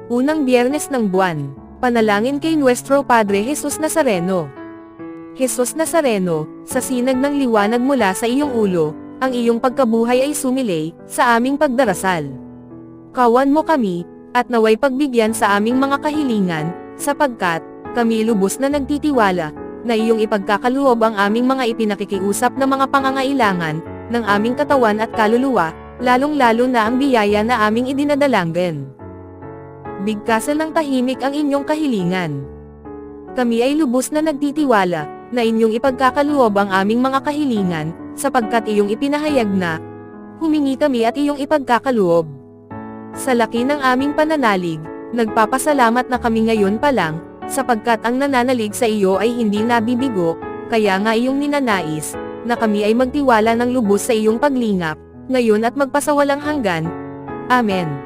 Unang Biyernes ng buwan, panalangin kay Nuestro Padre Jesus Nazareno. Jesus Nazareno, sa sinag ng liwanag mula sa iyong ulo, ang iyong pagkabuhay ay sumilay sa aming pagdarasal. Kawan mo kami, at naway pagbigyan sa aming mga kahilingan, sapagkat kami lubos na nagtitiwala na iyong ipagkakaloob ang aming mga ipinakikiusap na mga pangangailangan ng aming katawan at kaluluwa, lalong-lalo na ang biyaya na aming idinadalanggan. Bigkasan ng tahimik ang inyong kahilingan. Kami ay lubos na nagtitiwala na inyong ipagkakaloob ang aming mga kahilingan, sapagkat iyong ipinahayag na humingi kami at iyong ipagkakaloob. Sa laki ng aming pananalig, nagpapasalamat na kami ngayon pa lang, sapagkat ang nananalig sa iyo ay hindi nabibigo, kaya nga iyong ninanais na kami ay magtiwala ng lubos sa iyong paglingap, ngayon at magpasawalang hanggan. Amen.